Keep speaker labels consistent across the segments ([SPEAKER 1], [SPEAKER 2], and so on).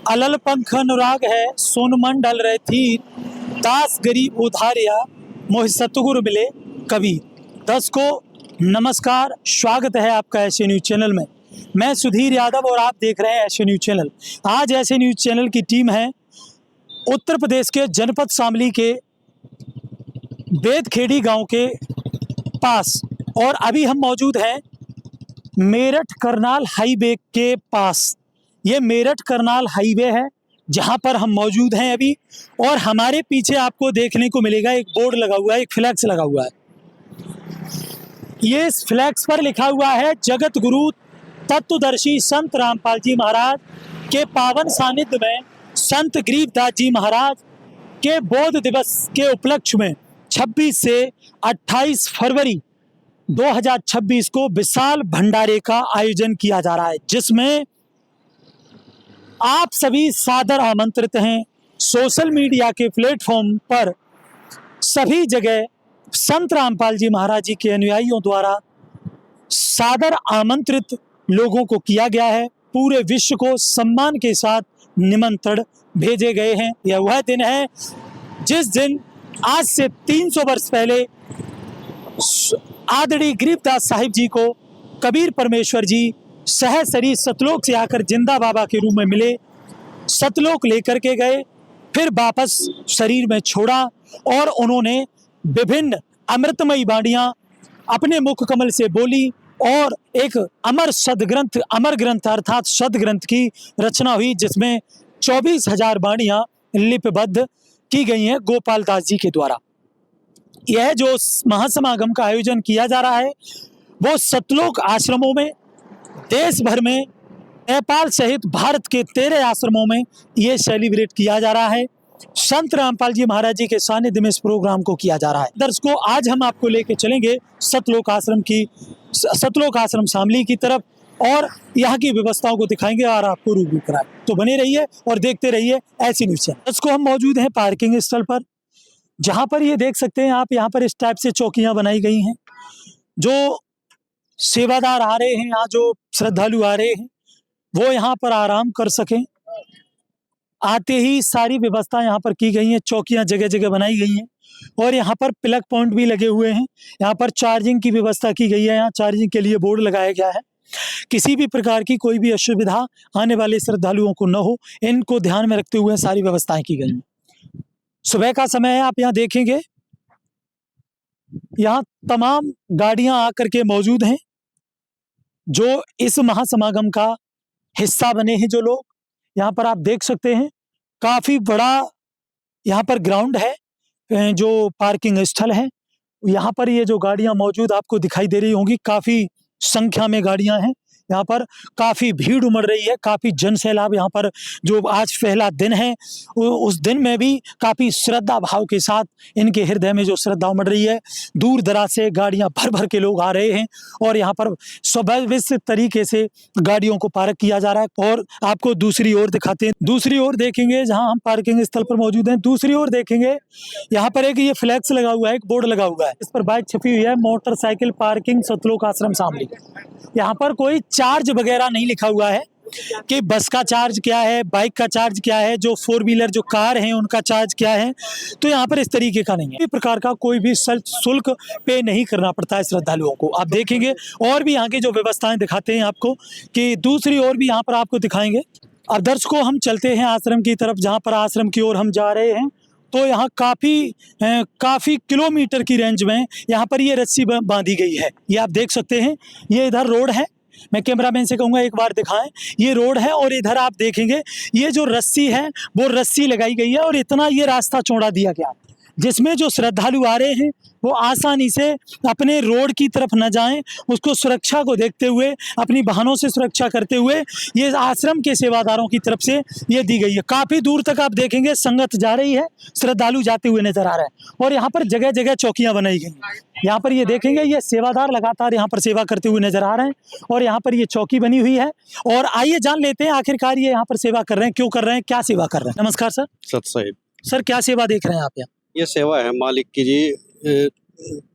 [SPEAKER 1] अलल पंख अनुराग है सोन मंडल रहे थी, दास गरीब उधारिया मोहि सतगुरु मिले कबीर। दस को नमस्कार, स्वागत है आपका ऐसे न्यूज चैनल में। मैं सुधीर यादव और आप देख रहे हैं ऐसे न्यूज चैनल। आज ऐसे न्यूज चैनल की टीम है उत्तर प्रदेश के जनपद शामली के बेदखेड़ी गांव के पास, और अभी हम मौजूद हैं मेरठ करनाल हाईवे के पास। ये मेरठ करनाल हाईवे है जहां पर हम मौजूद हैं अभी, और हमारे पीछे आपको देखने को मिलेगा एक बोर्ड लगा हुआ है, एक फ्लैक्स लगा हुआ है। ये इस फ्लैक्स पर लिखा हुआ है जगत गुरु तत्वदर्शी संत रामपाल जी महाराज के पावन सानिध्य में संत गरीबदास जी महाराज के बोध दिवस के उपलक्ष्य में 26 से 28 फरवरी 2026 को विशाल भंडारे का आयोजन किया जा रहा है, जिसमें आप सभी सादर आमंत्रित हैं। सोशल मीडिया के प्लेटफॉर्म पर सभी जगह संत रामपाल जी महाराज जी के अनुयायियों द्वारा सादर आमंत्रित लोगों को किया गया है। पूरे विश्व को सम्मान के साथ निमंत्रण भेजे गए हैं। यह वह दिन है जिस दिन आज से 300 वर्ष पहले आदरणीय गरीबदास साहिब जी को कबीर परमेश्वर जी सहसरी सतलोक से आकर जिंदा बाबा के रूप में मिले, सतलोक लेकर के गए, फिर वापस शरीर में छोड़ा और उन्होंने विभिन्न अमृतमयी वाणियां अपने मुख कमल से बोली और एक अमर ग्रंथ अर्थात सदग्रंथ की रचना हुई, जिसमें 24,000 वाणियां लिपिबद्ध की गई हैं गोपाल दास जी के द्वारा। यह जो महासमागम का आयोजन किया जा रहा है वो सतलोक आश्रमों में, देश भर में, नेपाल सहित भारत के 13 आश्रमों में ये सेलिब्रेट किया जा रहा है। संत रामपाल जी महाराज जी के सानिध्य में इस प्रोग्राम को किया जा रहा है। दर्शकों, आज हम आपको लेके चलेंगे सतलोक आश्रम शामली की तरफ और यहाँ की व्यवस्थाओं को दिखाएंगे और आपको रूबरू कराएं। तो बने रहिए और देखते रहिए ऐसी न्यूज़ चैनल। दर्शकों, हम मौजूद हैं पार्किंग स्थल पर, जहाँ पर ये देख सकते हैं आप, यहाँ पर इस टाइप से चौकियाँ बनाई गई हैं। जो सेवादार आ रहे हैं, यहाँ जो श्रद्धालु आ रहे हैं, वो यहाँ पर आराम कर सकें, आते ही सारी व्यवस्था यहाँ पर की गई है। चौकियाँ जगह जगह बनाई गई हैं और यहाँ पर प्लग पॉइंट भी लगे हुए हैं। यहाँ पर चार्जिंग की व्यवस्था की गई है। यहाँ चार्जिंग के लिए बोर्ड लगाया गया है। किसी भी प्रकार की कोई भी असुविधा आने वाले श्रद्धालुओं को न हो, इनको ध्यान में रखते हुए सारी व्यवस्थाएं की गई हैं। सुबह का समय है, आप यहाँ देखेंगे यहाँ तमाम गाड़ियां आकर के मौजूद हैं जो इस महासमागम का हिस्सा बने हैं। जो लोग यहाँ पर आप देख सकते हैं, काफी बड़ा यहाँ पर ग्राउंड है, जो पार्किंग स्थल है। यहाँ पर ये जो गाड़ियां मौजूद आपको दिखाई दे रही होंगी, काफी संख्या में गाड़ियां हैं। यहाँ पर काफी भीड़ उमड़ रही है, काफी जन सैलाब यहाँ पर, जो आज पहला दिन है उस दिन में भी काफी श्रद्धा भाव के साथ इनके हृदय में जो श्रद्धा उमड़ रही है। दूर दराज से गाड़ियां भर भर के लोग आ रहे हैं और यहाँ पर सुव्यवस्थित तरीके से गाड़ियों को पार्क किया जा रहा है। और आपको दूसरी ओर दिखाते हैं, दूसरी ओर देखेंगे जहाँ हम पार्किंग स्थल पर मौजूद हैं, दूसरी ओर देखेंगे यहाँ पर एक ये फ्लैक्स लगा हुआ है, एक बोर्ड लगा हुआ है, इस पर बाइक छपी हुई है, मोटरसाइकिल पार्किंग सतलोक आश्रम शामली। यहाँ पर कोई चार्ज वगैरह नहीं लिखा हुआ है कि बस का चार्ज क्या है, बाइक का चार्ज क्या है, जो 4 व्हीलर जो कार हैं उनका चार्ज क्या है। तो यहाँ पर इस तरीके का नहीं है, किसी प्रकार का कोई भी शुल्क पे नहीं करना पड़ता है श्रद्धालुओं को। आप देखेंगे और भी यहाँ की जो व्यवस्थाएं दिखाते हैं आपको, कि दूसरी ओर भी यहाँ पर आपको दिखाएंगे। अब दर्शकों, हम चलते हैं आश्रम की तरफ, जहाँ पर आश्रम की ओर हम जा रहे हैं। तो यहाँ काफी किलोमीटर की रेंज में यहाँ पर ये रस्सी बांधी गई है। ये आप देख सकते हैं, ये इधर रोड है। मैं कैमरामैन से कहूँगा एक बार दिखाएं, ये रोड है और इधर आप देखेंगे ये जो रस्सी है वो रस्सी लगाई गई है और इतना ये रास्ता चौड़ा दिया गया, जिसमें जो श्रद्धालु आ रहे हैं वो आसानी से अपने रोड की तरफ न जाएं, उसको सुरक्षा को देखते हुए, अपनी वाहनों से सुरक्षा करते हुए ये आश्रम के सेवादारों की तरफ से ये दी गई है। काफ़ी दूर तक आप देखेंगे संगत जा रही है, श्रद्धालु जाते हुए नजर आ रहे हैं और यहाँ पर जगह जगह चौकियाँ बनाई गई हैं। यहाँ पर ये देखेंगे ये सेवादार लगातार यहाँ पर सेवा करते हुए नजर आ रहे हैं और यहाँ पर ये चौकी बनी हुई है। और आइए जान लेते हैं आखिरकार ये यहाँ पर सेवा कर रहे हैं, क्यों कर रहे हैं, क्या सेवा कर रहे हैं। नमस्कार सर।
[SPEAKER 2] सत साहिब।
[SPEAKER 1] सर, क्या सेवा देख रहे हैं आप यहाँ?
[SPEAKER 2] ये सेवा है मालिक की जी,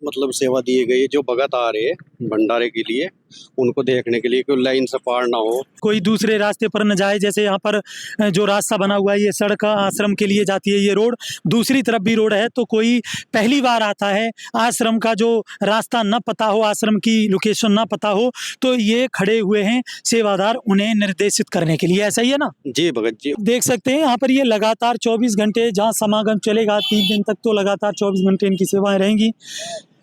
[SPEAKER 2] मतलब सेवा दी गई जो भगत आ रहे हैं भंडारे के लिए, उनको देखने के लिए कोई लाइन से पार ना हो।
[SPEAKER 1] कोई दूसरे रास्ते पर न जाए, जैसे यहाँ पर जो रास्ता बना हुआ है ये सड़क आश्रम के लिए जाती है, ये रोड दूसरी तरफ भी रोड है, तो कोई पहली बार आता है, आश्रम का जो रास्ता न पता हो, आश्रम की लोकेशन ना पता हो, तो ये खड़े हुए हैं सेवादार उन्हें निर्देशित करने के लिए। ऐसा ही है ना
[SPEAKER 2] जी भगत जी।
[SPEAKER 1] देख सकते हैं यहाँ पर ये लगातार 24 घंटे जहाँ समागम चलेगा 3 दिन तक, तो लगातार 24 घंटे इनकी सेवाएं रहेंगी।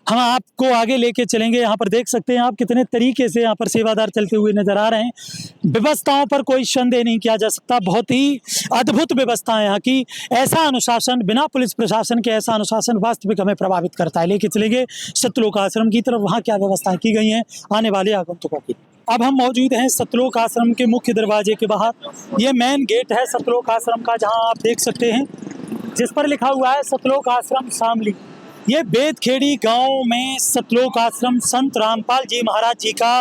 [SPEAKER 1] हम आपको आगे लेके चलेंगे। यहाँ पर देख सकते हैं आप कितने तरीके से यहाँ पर सेवादार चलते हुए नजर आ रहे हैं। व्यवस्थाओं पर कोई संदेह नहीं किया जा सकता, बहुत ही अद्भुत व्यवस्था है यहाँ की। ऐसा अनुशासन, बिना पुलिस प्रशासन के ऐसा अनुशासन वास्तविक हमें प्रभावित करता है। लेके चलेंगे सतलोक आश्रम की तरफ, वहाँ क्या व्यवस्थाएं की गई हैं आने वाले आगंतुकों की। अब हम मौजूद हैं सतलोक आश्रम के मुख्य दरवाजे के बाहर। ये मेन गेट है सतलोक आश्रम का, जहाँ आप देख सकते हैं जिस पर लिखा हुआ है सतलोक आश्रम शामली। ये बेदखेड़ी गांव में सतलोक आश्रम संत रामपाल जी महाराज जी का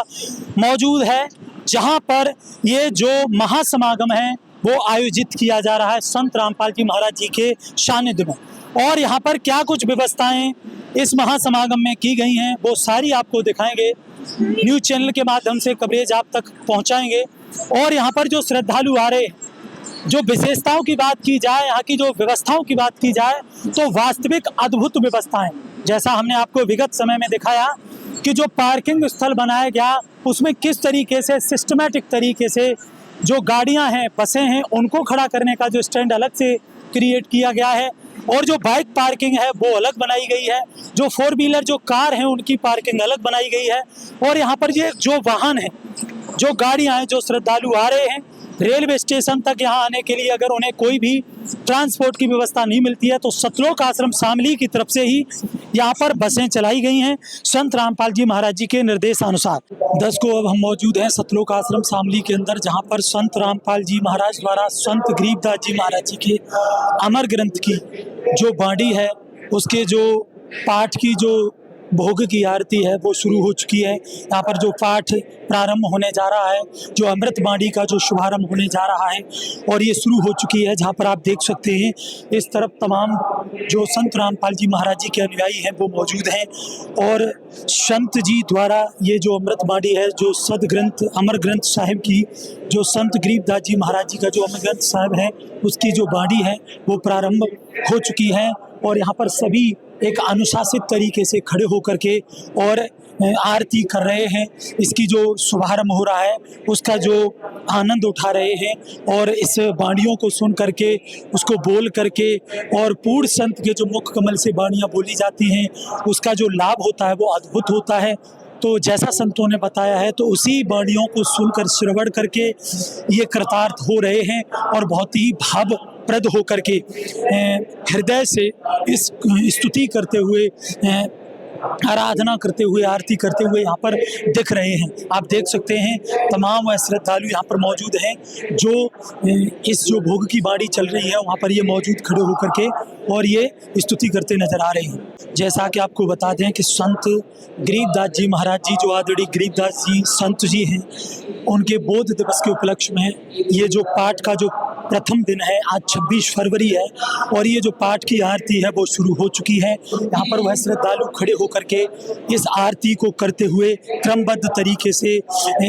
[SPEAKER 1] मौजूद है, जहां पर ये जो महासमागम है वो आयोजित किया जा रहा है संत रामपाल जी महाराज जी के सानिध्य में। और यहाँ पर क्या कुछ व्यवस्थाएं इस महासमागम में की गई हैं वो सारी आपको दिखाएंगे, न्यूज़ चैनल के माध्यम से कवरेज आप तक पहुँचाएंगे। और यहाँ पर जो श्रद्धालु आ रहे हैं, जो विशेषताओं की बात की जाए, यहाँ की जो व्यवस्थाओं की बात की जाए, तो वास्तविक अद्भुत व्यवस्थाएं, जैसा हमने आपको विगत समय में दिखाया कि जो पार्किंग स्थल बनाया गया उसमें किस तरीके से सिस्टमैटिक तरीके से जो गाड़ियां हैं, बसें हैं, उनको खड़ा करने का जो स्टैंड अलग से क्रिएट किया गया है, और जो बाइक पार्किंग है वो अलग बनाई गई है, जो 4 व्हीलर जो कार हैं उनकी पार्किंग अलग बनाई गई है। और यहाँ पर ये जो वाहन है, जो गाड़ियाँ हैं, जो श्रद्धालु आ रहे हैं रेलवे स्टेशन तक यहाँ आने के लिए, अगर उन्हें कोई भी ट्रांसपोर्ट की व्यवस्था नहीं मिलती है तो सतलोक आश्रम शामली की तरफ से ही यहाँ पर बसें चलाई गई हैं संत रामपाल जी महाराज जी के निर्देशानुसार। 10 को अब हम मौजूद हैं सतलोक आश्रम शामली के अंदर, जहाँ पर संत रामपाल जी महाराज द्वारा संत गरीबदास जी महाराज जी के अमर ग्रंथ की जो बाणी है, उसके जो पाठ की जो भोग की आरती है वो शुरू हो चुकी है। यहाँ पर जो पाठ प्रारंभ होने जा रहा है, जो अमृत बाणी का जो शुभारंभ होने जा रहा है, और ये शुरू हो चुकी है। जहाँ पर आप देख सकते हैं इस तरफ तमाम जो संत रामपाल जी महाराज जी के अनुयायी हैं वो मौजूद हैं, और संत जी द्वारा ये जो अमृत बाणी है, जो सद ग्रंथ अमर ग्रंथ साहिब की, जो संत गरीबदास जी महाराज जी का जो अमर ग्रंथ साहिब है उसकी जो बाणी है वो प्रारंभ हो चुकी है। और यहाँ पर सभी एक अनुशासित तरीके से खड़े होकर के और आरती कर रहे हैं। इसकी जो शुभारंभ हो रहा है उसका जो आनंद उठा रहे हैं, और इस बाणियों को सुन करके, उसको बोल करके, और पूर्ण संत के जो मुख कमल से बाणियाँ बोली जाती हैं उसका जो लाभ होता है वो अद्भुत होता है। तो जैसा संतों ने बताया है, तो उसी बाणियों को सुनकर, श्रवण करके ये कृतार्थ हो रहे हैं, और बहुत ही भावप्रद होकर के हृदय से इस स्तुति करते हुए, आराधना करते हुए, आरती करते हुए यहाँ पर दिख रहे हैं। आप देख सकते हैं तमाम वह श्रद्धालु यहाँ पर मौजूद हैं जो इस जो भोग की बाणी चल रही है वहाँ पर ये मौजूद खड़े होकर के और ये स्तुति करते नजर आ रहे हैं। जैसा कि आपको बता दें कि संत गरीबदास जी महाराज जी, जो आदरणीय गरीबदास जी संत जी हैं, उनके बोध दिवस के उपलक्ष्य में ये जो पाठ का जो प्रथम दिन है, आज 26 फरवरी है, और ये जो पाठ की आरती है वो शुरू हो चुकी है। यहाँ पर वह श्रद्धालु खड़े होकर के इस आरती को करते हुए क्रमबद्ध तरीके से,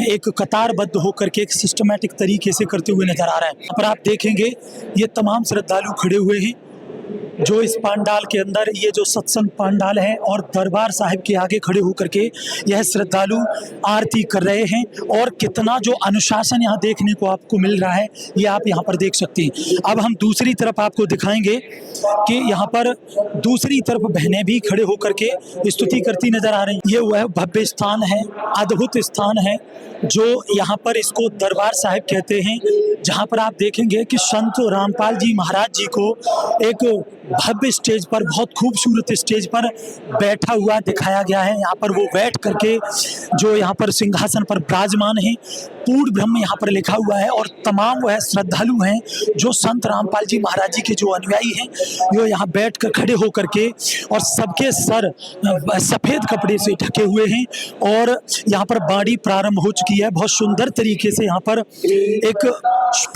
[SPEAKER 1] एक कतारबद्ध होकर के, एक सिस्टमैटिक तरीके से करते हुए नजर आ रहा है। यहाँ पर आप देखेंगे ये तमाम श्रद्धालु खड़े हुए हैं जो इस पांडाल के अंदर, ये जो सत्संग पांडाल है और दरबार साहिब के आगे खड़े होकर के यह श्रद्धालु आरती कर रहे हैं। और कितना जो अनुशासन यहाँ देखने को आपको मिल रहा है ये आप यहाँ पर देख सकते हैं। अब हम दूसरी तरफ आपको दिखाएंगे कि यहाँ पर दूसरी तरफ बहनें भी खड़े होकर के स्तुति करती नजर आ रही हैं। ये वह भव्य स्थान है, अद्भुत स्थान है जो यहाँ पर इसको दरबार साहिब कहते हैं, जहाँ पर आप देखेंगे कि संत रामपाल जी महाराज जी को एक भव्य स्टेज पर, बहुत खूबसूरत स्टेज पर बैठा हुआ दिखाया गया है। यहाँ पर वो बैठ करके जो यहाँ पर सिंहासन पर विराजमान है, पूर्ण ब्रह्म यहाँ पर लिखा हुआ है, और तमाम वह श्रद्धालु हैं जो संत रामपाल जी महाराज जी के जो अनुयायी हैं, जो यहाँ बैठ कर खड़े होकर के, और सबके सर सफ़ेद कपड़े से ढके हुए हैं, और यहाँ पर बाणी प्रारंभ हो चुकी है। बहुत सुंदर तरीके से यहाँ पर एक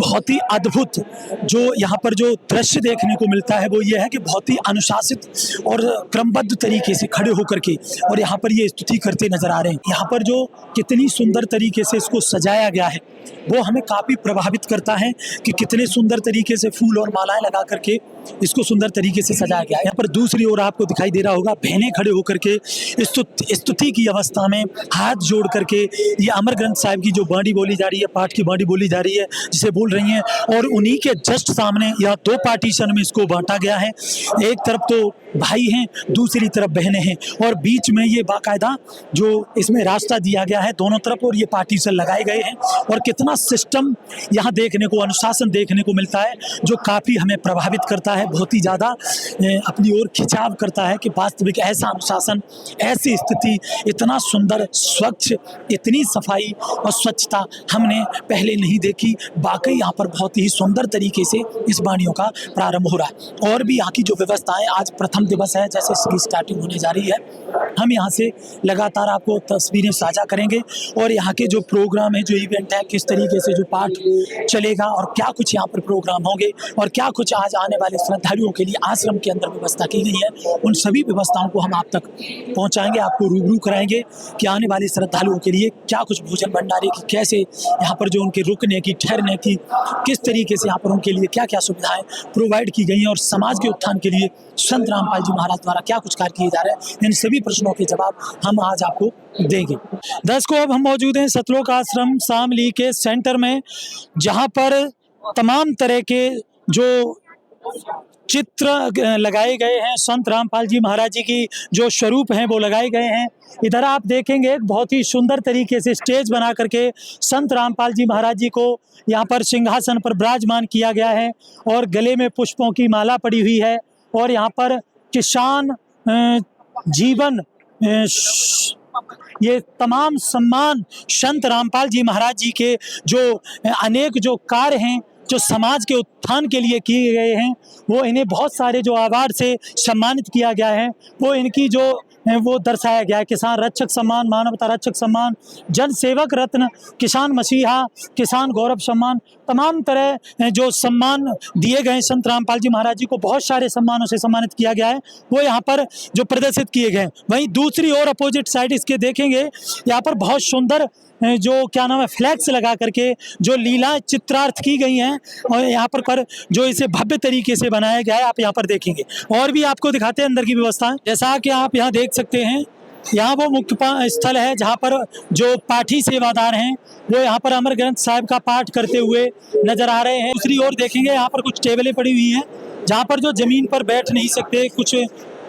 [SPEAKER 1] बहुत ही अद्भुत जो यहाँ पर जो दृश्य देखने को मिलता है वो ये हैं कि बहुत ही अनुशासित और क्रमबद्ध तरीके से खड़े होकर के और यहाँ पर ये स्तुति करते नजर आ रहे हैं। यहाँ पर जो कितनी सुंदर तरीके से इसको सजाया गया है वो हमें काफ़ी प्रभावित करता है कि कितने सुंदर तरीके से फूल और मालाएं लगा करके इसको सुंदर तरीके से सजाया गया है। यहाँ पर दूसरी ओर आपको दिखाई दे रहा होगा बहनें खड़े होकर के स्तुति की अवस्था में हाथ जोड़ करके ये अमर ग्रंथ साहिब की जो बाणी बोली जा रही है, पाठ की बाणी बोली जा रही है, जिसे बोल रही हैं। और उन्हीं के जस्ट सामने यह 2 पार्टीशन में इसको बांटा गया है। एक तरफ तो भाई हैं, दूसरी तरफ बहनें हैं और बीच में ये बाकायदा जो इसमें रास्ता दिया गया है दोनों तरफ और ये पार्टीशन लगाए गए हैं। और कितना सिस्टम यहाँ देखने को, अनुशासन देखने को मिलता है जो काफ़ी हमें प्रभावित करता है, बहुत ही ज़्यादा अपनी ओर खिंचाव करता है कि वास्तविक ऐसा अनुशासन, ऐसी स्थिति, इतना सुंदर, स्वच्छ, इतनी सफाई और स्वच्छता हमने पहले नहीं देखी। वाकई यहाँ पर बहुत ही सुंदर तरीके से इस वाणियों का प्रारंभ हो रहा है। और भी यहाँ की जो व्यवस्थाएं, आज प्रथम दिवस है, जैसे इसकी स्टार्टिंग होने जा रही है, हम यहाँ से लगातार आपको तस्वीरें साझा करेंगे और यहाँ के जो प्रोग्राम है, जो इवेंट है, किस तरीके से जो पाठ चलेगा और क्या कुछ यहाँ पर प्रोग्राम होंगे और क्या कुछ आज आने वाले श्रद्धालुओं के लिए आश्रम के अंदर व्यवस्था की गई है, उन सभी व्यवस्थाओं को हम आप तक पहुँचाएंगे, आपको रूबरू कराएंगे कि आने वाले श्रद्धालुओं के लिए क्या कुछ भोजन भंडारे की, कैसे यहाँ पर जो उनके रुकने की, ठहरने की, किस तरीके से यहाँ पर उनके लिए क्या क्या सुविधाएं प्रोवाइड की गई हैं और समाज के उत्थान के लिए संत रामपाल जी महाराज द्वारा क्या कुछ कार्य किए जा रहे हैं, इन सभी प्रश्नों के जवाब हम आज आपको देंगे। दर्शकों, अब हम मौजूद हैं सतलोक आश्रम शामली के सेंटर में, जहां पर तमाम तरह के जो चित्र लगाए गए हैं, संत रामपाल जी महाराज जी की जो स्वरूप हैं वो लगाए गए हैं। इधर आप देखेंगे बहुत ही सुंदर तरीके से स्टेज बना करके संत रामपाल जी महाराज जी को यहाँ पर सिंहासन पर विराजमान किया गया है और गले में पुष्पों की माला पड़ी हुई है। और यहाँ पर किसान जीवन ये तमाम सम्मान संत रामपाल जी महाराज जी के जो अनेक जो कार्य हैं, जो समाज के उत्थान के लिए किए गए हैं, वो इन्हें बहुत सारे जो अवार्ड से सम्मानित किया गया है, वो इनकी जो वो दर्शाया गया है। किसान रक्षक सम्मान, मानवता रक्षक सम्मान, जन सेवक रत्न, किसान मसीहा, किसान गौरव सम्मान, तमाम तरह जो सम्मान दिए गए संत रामपाल जी महाराज जी को, बहुत सारे सम्मानों से सम्मानित किया गया है, वो यहाँ पर जो प्रदर्शित किए गए हैं। वहीं दूसरी ओर अपोजिट साइड इसके देखेंगे, यहाँ पर बहुत सुंदर जो क्या नाम है फ्लैक्स लगा करके जो लीला चित्रार्थ की गई हैं और यहाँ पर जो इसे भव्य तरीके से बनाया गया है, आप यहाँ पर देखेंगे। और भी आपको दिखाते हैं अंदर की व्यवस्था, जैसा कि आप यहाँ देख सकते हैं। यहाँ वो मुख्य स्थल है जहाँ पर जो पाठी सेवादार हैं वो यहाँ पर अमर ग्रंथ साहिब का पाठ करते हुए नजर आ रहे हैं। दूसरी ओर देखेंगे, यहाँ पर कुछ टेबलें पड़ी हुई हैं जहाँ पर जो जमीन पर बैठ नहीं सकते, कुछ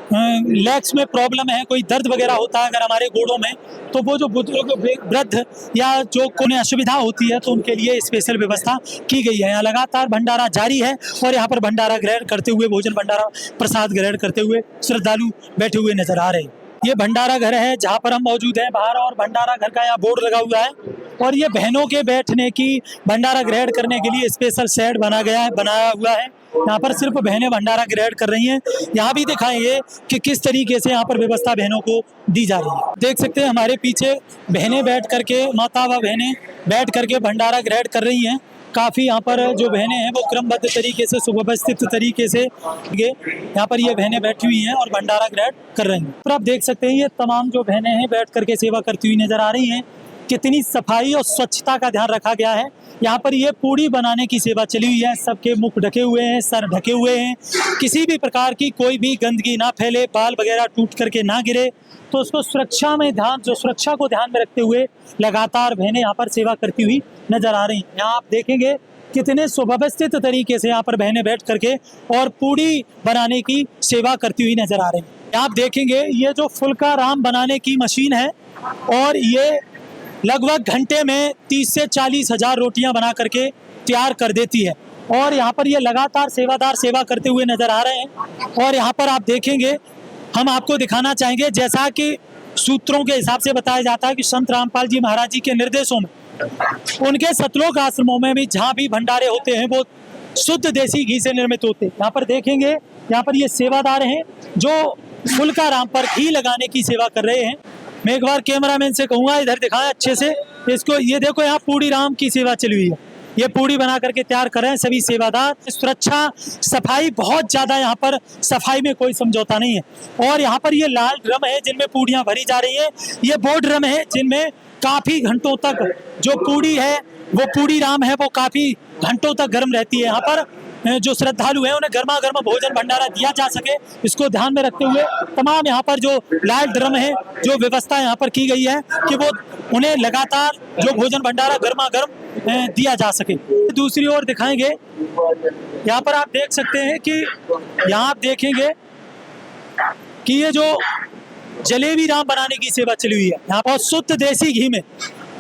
[SPEAKER 1] लेग्स में प्रॉब्लम है, कोई दर्द वगैरह होता है अगर हमारे घोड़ों में, तो वो जो बुजुर्ग वृद्ध या जो कोई असुविधा होती है तो उनके लिए स्पेशल व्यवस्था की गई है। यहाँ लगातार भंडारा जारी है और यहाँ पर भंडारा ग्रहण करते हुए, भोजन भंडारा प्रसाद ग्रहण करते हुए श्रद्धालु बैठे हुए नजर आ रहे हैं। ये भंडारा घर है जहाँ पर हम मौजूद हैं बाहर, और भंडारा घर का यहाँ बोर्ड लगा हुआ है और ये बहनों के बैठने की, भंडारा ग्रहण करने के लिए स्पेशल शेड बनाया हुआ है। यहाँ पर सिर्फ बहनें भंडारा ग्रहण कर रही हैं। यहाँ भी दिखाएंगे कि किस तरीके से यहाँ पर व्यवस्था बहनों को दी जा रही है। देख सकते हैं हमारे पीछे बहनें बैठ करके, माता व बहनें बैठ करके भंडारा ग्रहण कर रही हैं। काफ़ी यहाँ पर जो बहनें हैं वो क्रमबद्ध तरीके से, सुव्यवस्थित तरीके से यहाँ पर ये बहनें बैठी हुई हैं और भंडारा ग्रहण कर रही हैं। पर आप देख सकते हैं ये तमाम जो बहनें हैं बैठ करके सेवा करती हुई नजर आ रही हैं। कितनी सफाई और स्वच्छता का ध्यान रखा गया है। यहाँ पर ये पूड़ी बनाने की सेवा चली हुई है। सबके मुख ढके हुए हैं, सर ढके हुए हैं, किसी भी प्रकार की कोई भी गंदगी ना फैले, बाल वगैरह टूट करके ना गिरे, तो उसको सुरक्षा को ध्यान में रखते हुए लगातार बहनें यहाँ पर सेवा करती हुई नजर आ रही हैं। यहाँ आप देखेंगे कितने सुव्यवस्थित तरीके से यहाँ पर बहनें बैठ करके और पूड़ी बनाने की सेवा करती हुई नजर आ रही हैं। आप देखेंगे ये जो फुल्का राम बनाने की मशीन है और ये लगभग घंटे में 30 से 40 हजार रोटियां बना करके तैयार कर देती है और यहाँ पर ये लगातार सेवादार सेवा करते हुए नजर आ रहे हैं। और यहाँ पर आप देखेंगे, हम आपको दिखाना चाहेंगे, जैसा कि सूत्रों के हिसाब से बताया जाता है कि संत रामपाल जी महाराज जी के निर्देशों में उनके सतलोक आश्रमों में भी जहाँ भी भंडारे होते हैं वो शुद्ध देसी घी से निर्मित होते हैं। यहाँ पर देखेंगे, यहाँ पर ये सेवादार हैं जो फुल्का राम पर घी लगाने की सेवा कर रहे हैं। मैं एक बार कैमरामैन से कहूँगा इधर दिखाएं अच्छे से इसको। ये देखो यहाँ पूड़ी राम की सेवा चली हुई है ये पूड़ी बना करके तैयार कर रहे हैं सभी सेवादार। सुरक्षा सफाई बहुत ज्यादा, यहाँ पर सफाई में कोई समझौता नहीं है। और यहाँ पर ये लाल ड्रम है जिनमें पूड़ियां भरी जा रही है। ये वो ड्रम है जिनमें काफी घंटों तक जो पूड़ी है, वो पूड़ी राम है, वो काफी घंटों तक गर्म रहती है। यहाँ पर जो श्रद्धालु हैं उन्हें गर्मा गर्म भोजन भंडारा दिया जा सके, इसको ध्यान में रखते हुए तमाम यहाँ पर जो लाल ड्रम है, जो व्यवस्था यहाँ पर की गई है कि वो उन्हें लगातार जो भोजन भंडारा गर्मा गर्म दिया जा सके। दूसरी ओर दिखाएंगे, यहाँ पर आप देख सकते हैं कि यहाँ आप देखेंगे कि ये जो जलेबी राम बनाने की सेवा चली हुई है, यहाँ पर शुद्ध देसी घी में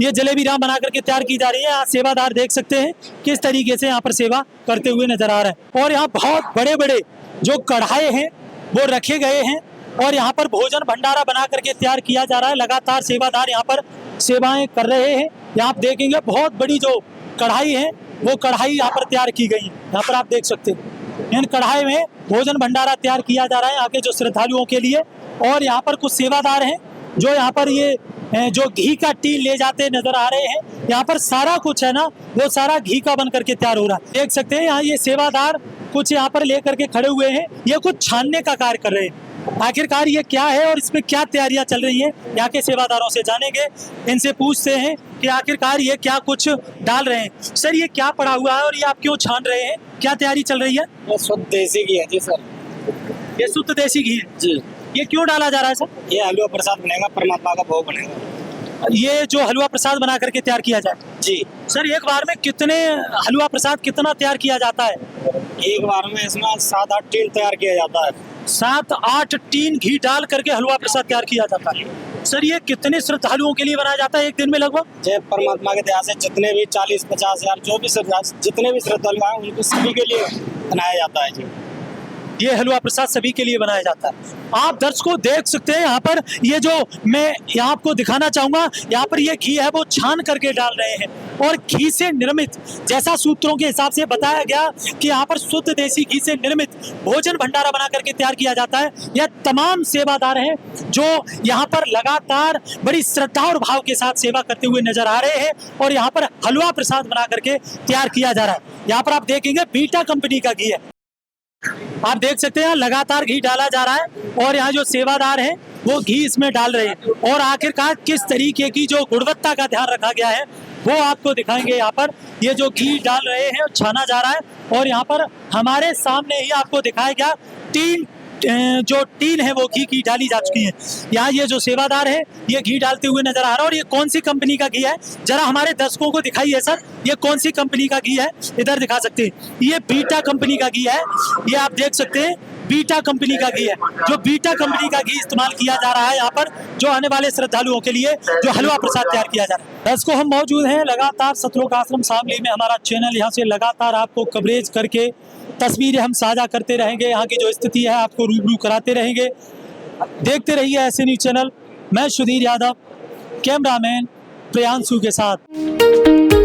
[SPEAKER 1] ये जलेबी राम बना करके तैयार की जा रही है। यहाँ सेवादार देख सकते हैं किस तरीके से यहाँ पर सेवा करते हुए नजर आ रहे हैं। और यहाँ बहुत बड़े बड़े जो कढ़ाई हैं वो रखे गए हैं और यहाँ पर भोजन भंडारा बना करके तैयार किया जा रहा है। लगातार सेवादार यहाँ पर सेवाएं कर रहे हैं। यहाँ आप देखेंगे बहुत बड़ी जो कढ़ाई है वो कढ़ाई यहाँ पर तैयार की गई है। यहाँ पर आप देख सकते हैं इन कढ़ाई में भोजन भंडारा तैयार किया जा रहा है आगे जो श्रद्धालुओं के लिए। और यहाँ पर कुछ सेवादार हैं जो यहाँ पर ये जो घी का टीन ले जाते नजर आ रहे हैं। यहाँ पर सारा कुछ है ना, वो सारा घी का बन करके तैयार हो रहा है। देख सकते हैं यहाँ ये सेवादार कुछ यहाँ पर लेकर के खड़े हुए हैं, ये कुछ छानने का कार्य कर रहे हैं। आखिरकार ये क्या है और इसमें क्या तैयारियां चल रही हैं, यहाँ के सेवादारों से जानेंगे, इनसे पूछते हैं कि आखिरकार ये क्या कुछ डाल रहे हैं। सर ये क्या पड़ा हुआ है और ये आप क्यों छान रहे हैं, क्या तैयारी चल रही है?
[SPEAKER 3] ये शुद्ध देसी घी है जी सर।
[SPEAKER 1] ये शुद्ध देसी घी है
[SPEAKER 3] जी।
[SPEAKER 1] ये क्यों डाला जा रहा है सर?
[SPEAKER 3] ये हलवा प्रसाद बनेगा, परमात्मा का भोग बनेगा।
[SPEAKER 1] ये जो हलवा प्रसाद बना करके तैयार किया जाए
[SPEAKER 3] जी
[SPEAKER 1] सर, एक बार में कितने हलवा प्रसाद कितना तैयार किया जाता है?
[SPEAKER 3] एक बार में इसमें 7-8 टीन तैयार किया जाता है।
[SPEAKER 1] 7-8 टीन घी डाल करके हलवा प्रसाद तैयार किया जाता है। सर ये कितने श्रद्धालुओं के लिए बनाया जाता है एक दिन में लगभग?
[SPEAKER 3] जय परमात्मा के दया से जितने भी 40-50 हजार जो भी जितने भी श्रद्धालु हैं उनको सभी के लिए बनाया जाता है जी।
[SPEAKER 1] ये हलवा प्रसाद सभी के लिए बनाया जाता है। आप दर्शकों देख सकते हैं यहाँ पर ये जो मैं यहाँ आपको दिखाना चाहूंगा, यहाँ पर ये घी है वो छान करके डाल रहे हैं और घी से निर्मित, जैसा सूत्रों के हिसाब से बताया गया कि यहाँ पर शुद्ध देसी घी से निर्मित भोजन भंडारा बना करके तैयार किया जाता है। यह तमाम सेवादार हैं जो यहाँ पर लगातार बड़ी श्रद्धा और भाव के साथ सेवा करते हुए नजर आ रहे हैं और यहाँ पर हलवा प्रसाद बना करके तैयार किया जा रहा है। यहाँ पर आप देखेंगे बीटा कंपनी का घी है, आप देख सकते हैं लगातार घी डाला जा रहा है और यहाँ जो सेवादार हैं वो घी इसमें डाल रहे हैं। और आखिरकार किस तरीके की जो गुणवत्ता का ध्यान रखा गया है वो आपको दिखाएंगे। यहाँ पर ये जो घी डाल रहे हैं छाना जा रहा है और यहाँ पर हमारे सामने ही आपको दिखाया गया जो टीन है वो घी की डाली जा चुकी है। यहाँ ये जो सेवादार है ये घी डालते हुए नजर आ रहा है। और ये कौन सी कंपनी का घी है जरा हमारे दर्शकों को दिखाइए सर, ये कौन सी कंपनी का घी है, इधर दिखा सकते हैं। ये बीटा कंपनी का घी है, ये आप देख सकते हैं बीटा कंपनी का घी है। जो बीटा कंपनी का घी इस्तेमाल किया जा रहा है यहाँ पर जो आने वाले श्रद्धालुओं के लिए जो हलवा प्रसाद तैयार किया जा रहा है। दर्शकों हम मौजूद हैं लगातार सतलोक आश्रम शामली में, हमारा चैनल यहाँ से लगातार आपको कवरेज करके तस्वीरें हम साझा करते रहेंगे, यहाँ की जो स्थिति है आपको रूबरू कराते रहेंगे। देखते रहिए ऐसे न्यूज़ चैनल। मैं सुधीर यादव, कैमरामैन प्रियांशु के साथ।